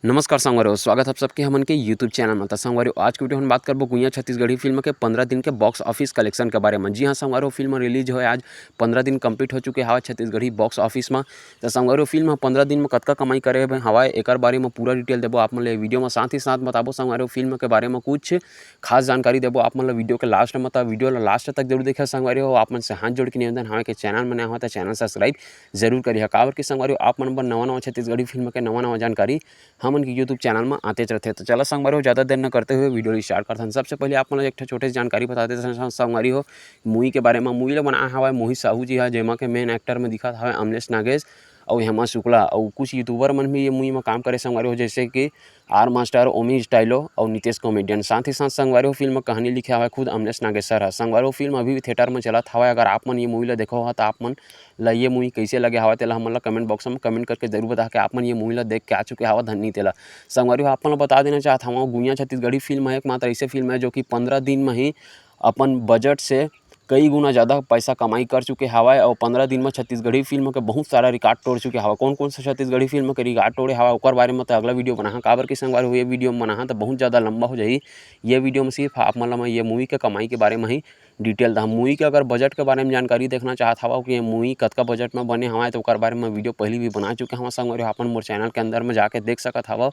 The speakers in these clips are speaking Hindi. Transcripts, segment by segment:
नमस्कार संगवारी, स्वागत है आप सबके हमन के यूट्यूब चैनल में। तो संगवारी, आज की वीडियो हम बात करबो गुइया छत्तीसगढ़ी फिल्म के 15 दिन के बॉक्स ऑफिस कलेक्शन के बारे में। जी हाँ संगवारी, फिल्म रिलीज हो आज 15 दिन कंप्लीट हो चुके हवा छत्तीसगढ़ी बॉक्स ऑफिस में। तो संगवारी, फिल्म 15 दिन में कतका कमाई करे हवा एक बारे में पूरा डिटेल देबो आप मन वीडियो में, साथ ही साथ बताबो संगवारी फिल्म के बारे में कुछ खास जानकारी देबो आप मन वीडियो के लास्ट में। तो वीडियो लास्ट तक जरूर देखा संगवारी हो। आप मन से हाथ जोड़ के निवेदन हवे कि चैनल में नया हो तो चैनल सब्सक्राइब जरूर करिए। काबर कि संगवारी, आप मन बर नवा छत्तीसगढ़ी फिल्म के नवा जानकारी हमन के यूट्यूब चैनल में आते रहते। तो चला संगवारी हो, ज़्यादा देर न करते हुए वीडियो स्टार्ट करते हैं। सबसे पहले आप मन एक छोटे सी जानकारी बता देते हैं संगवारी हो मूवी के बारे में। मूवी ला बनाया हवा मोहित साहू जी, जेमा के मेन एक्टर में दिखत हवे अमलेश नागेश और हेमा शुक्ला और कुछ यूट्यूबर मन भी ये मूवी में काम करे संगवारी हो, जैसे कि आर मास्टर, ओमी स्टाइलो और नितेश कॉमेडियन। साथ ही साथ संगवारी हो फिल्म में कहानी लिखे हवा खुद अमलेश नागेश सर है। संगवारी हो फिल्म अभी भी थिएटर में चलत हवा। अगर आप मन ये मूवी ला देखो हो तो आप मन ला ये मूवी कैसे लगे हवा तेला हमन ला कमेंट बॉक्स में कमेंट करके जरूर बता के आप मन ये मूवी ला देख के आ चुके हवा धन्नी तेला। संगवारी हो, आप मन बता देना चाहता हूँ गुइया छत्तीसगढ़ी फिल्म है एकमात्र ऐसे फिल्म है जो कि 15 दिन में ही अपन बजट से कई गुना ज़्यादा पैसा कमाई कर चुके हवा और 15 दिन में छत्तीसगढ़ी फिल्म के बहुत सारा रिकॉर्ड तोड़ चुके हवा। कौन से छत्तीसगढ़ी फिल्म के रिकॉर्ड तोड़े हवा ओकर बारे में तो अगला वीडियो बना। काबर की संगवारी हो ये वीडियो में बना तो बहुत ज़्यादा लंबा हो जाही। ये वीडियो में सिर्फ आप मन ला ये मूवी के कमाई के बारे में ही डिटेल था। मूवी के अगर बजट के बारे में जानकारी देखना चाहत हवा कि ये मूवी कतका बजट में बने हवा तो ओकर बारे में वीडियो पहले भी बना चुके हवा संगवारी। अपन मोर चैनल के अंदर में जाके देख सकत हवा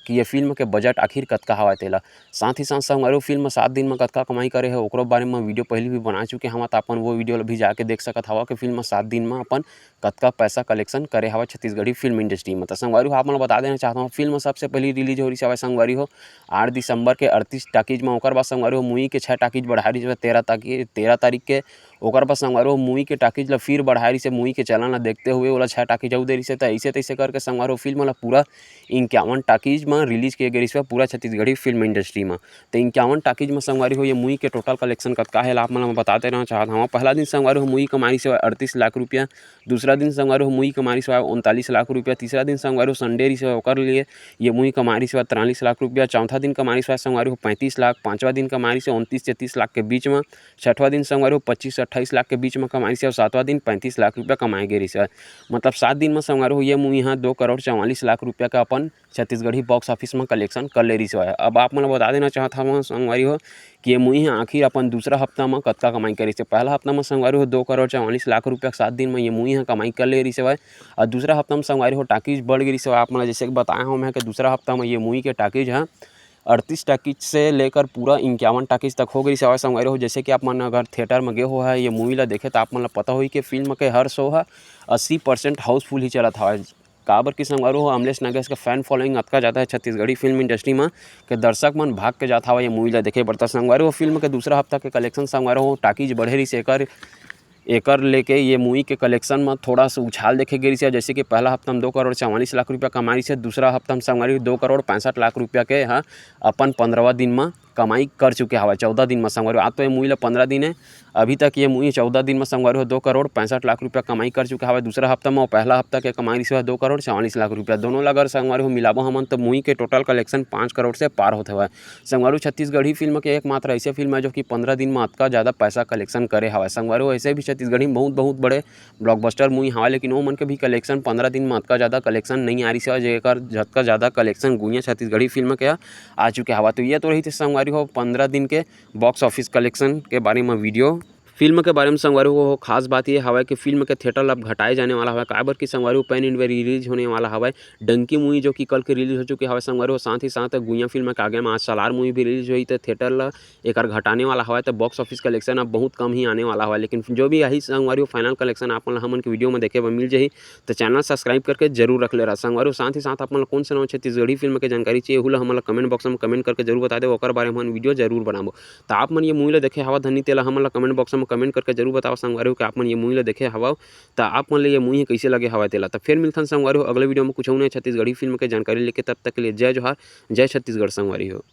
कि ये फिल्म के बजट आखिर कतका हवा तेला। साथ ही साथ संगवारी, फिल्म 7 दिन में कतका कमाई करे है ओकरो बारे में वीडियो पहले भी बना चुके हवा। तो अपन वो वीडियो भी जाके देख सकत हवा कि फिल्म 7 दिन में अपन कतका पैसा कलेक्शन करे हवा छत्तीसगढ़ी फिल्म इंडस्ट्री में। तो संगवारी हो, आप मन बता देना चाहता हूँ फिल्म सबसे पहले रिलीज हो रही है संगवारी हो 8 दिसंबर के 38 टाकीज में। ओकर बाद संगवारी हो मूवी के 6 टाकीज बढ़ा रही है 13 तारीख के। ओकर बाद संगवारी हो मूवी के टाकीज ला फिर बढ़ा रही से मूवी के चलन ला देखते हुए ओला 6 टाकीज अउ दे रही से। तो ऐसे तैसे करके संगवारी हो फिल्म ला पूरा 51 टाकीज में रिलीज किए गई है पूरा छत्तीसगढ़ी फिल्म इंडस्ट्री में। तो 51 टाकीज में संगवारी हो ये मूवी के टोटल कलेक्शन कतका है आप मन बता देना चाहता हूँ। पहला दिन संगवारी हो मूवी कमाई से 38 लाख रुपया। दूसरा दिन संगवारी हो मूवी कमाई से 39 लाख रुपया। तीसरा दिन संगवारी हो संडे से ओकर लिए ये मूवी कमाई से 43 लाख रुपया। चौथा दिन कमाई से संगवारी हो 35 लाख। पाँचवा दिन कमाई से 29 से 30 लाख के बीच में। छठवा दिन संगवारी हो 25 से 28 लाख के बीच में कमाई से और सातवां दिन 35 लाख रुपया कमाई गई है। मतलब 7 दिन में संगवारी हो ये मूवी यहाँ 2 करोड़ 44 लाख रुपया का अपन छत्तीसगढ़ी बॉक्स ऑफिस में कलेक्शन कर ले रही है। अब आप मन बता देना चाहता हूँ संगवारी हो कि ये मूवी आखिर अपन दूसरा हफ्ता में कतका कमाई करी से। पहला हफ्ता में संगवारी हो 2 करोड़ 44 लाख रुपया 7 दिन में ये मूवी कमाई कर ले रही है। और दूसरा हफ्ता में संगवारी हो टाकीज बढ़ गई है। आप मन जैसे कि बताया हूँ मैं कि दूसरा हफ्ता में ये मूवी के टाकीज है 38 टाकीज से लेकर पूरा 51 टाकीज तक हो गई से संगवारी हो। जैसे कि आप मन अगर थिएटर में गए हो है ये मूवी ला देखे तो आप मन पता हो कि फिल्म के हर शो है 80% हाउसफुल ही चलत है। काबर की संगवारी हो अमलेश नागेश का फैन फॉलोइंग अतका ज़्यादा है छत्तीसगढ़ी फिल्म इंडस्ट्री में कि दर्शक मन भाग के जाता हुआ ये मूवी ला देखे पड़ता। संगवारी हो फिल्म के दूसरा हफ्ता के कलेक्शन संगवारी हो टाकीज बढ़े रही से एकर लेके ये मूवी के कलेक्शन में थोड़ा सा उछाल देखे गई है। जैसे कि पहला हफ्ता में 2 करोड़ 44 लाख रुपया कमाई से, दूसरा हफ्ता में संगवारी 2 करोड़ 65 लाख रुपया के हाँ अपन 15वां दिन में कमाई कर चुके हवा। 14 दिन में संगवारी आज तो ये मूवी ला 15 दिन है, अभी तक ये मूवी 14 दिन में संगवारी हो 2 करोड़ 65 लाख रुपया कमाई कर चुके हवा दूसरा हफ्ता में। और पहला हफ्ता के कमाई से 2 करोड़ 44 लाख रुपया दोनों अगर संगवारी हो मिलाबो हमन तो मूवी के टोटल कलेक्शन 5 करोड़ से पार होते हुए। संगवारी छत्तीसगढ़ी फिल्म के एकमात्र ऐसे फिल्म है जो कि 15 दिन में अतका ज़्यादा पैसा कलेक्शन करे हवा। संगवारी हो ऐसे भी छत्तीसगढ़ी में बहुत बड़े ब्लॉकबस्टर मूवी हवा, लेकिन वो मन के भी कलेक्शन 15 दिन में अतका ज़्यादा कलेक्शन नहीं आ रही है जेकर जतका ज़्यादा कलेक्शन गुइया छत्तीसगढ़ी फिल्म के आ चुके हवा। तो ये तो रही थी संगवारी हो 15 दिन के बॉक्स ऑफिस कलेक्शन के बारे में वीडियो। फिल्म के बारे में संगवारी हो खास बात ये हवा कि फिल्म के थिएटर अब घटाए जाने वाला है। काबर की संगवारी हो पैन इंडिया रिलीज होने वाला हवा डंकी मूवी जो कि कल के रिलीज हो चुकी है संगवारी हो। साथ ही साथ गुइया फिल्म के आगे में आज सालार मूवी भी रिलीज हुई तो थिएटर ला एक घटाने वाला हवा। तो बॉक्स ऑफिस कलेक्शन अब बहुत कम ही आने वाला हवा, लेकिन जो भी यही संगवारी हो फाइनल कलेक्शन आप हमन के वीडियो में देखे मिल जाही। तो चैनल सब्सक्राइब करके जरूर रख ले रहा संगवारी हो। साथ ही साथ आप कौन से नवा छत्तीसगढ़ी फिल्म के जानकारी चाहिए हुला हमन कमेंट बॉक्स में कमेंट करके जरूर बता दे, ओकर बारे में वीडियो जरूर बनाबो। तो आप मन ये मूवी ला देखे हवा धनी तेला हमन कमेंट बॉक्स में कमेंट करके जरूर बताओ संगवारी हो कि आप मन ये मूवी ला देखे हवा तो आप मन ले ये मूवी कैसे लगे हवा तेला। तो फिर मिलथन संगवारी हो अगले वीडियो में कुछ नहीं छत्तीसगढ़ी फिल्म के जानकारी लेके, तब तक के लिए जय जोहार, जय छत्तीसगढ़ संगवारी हो।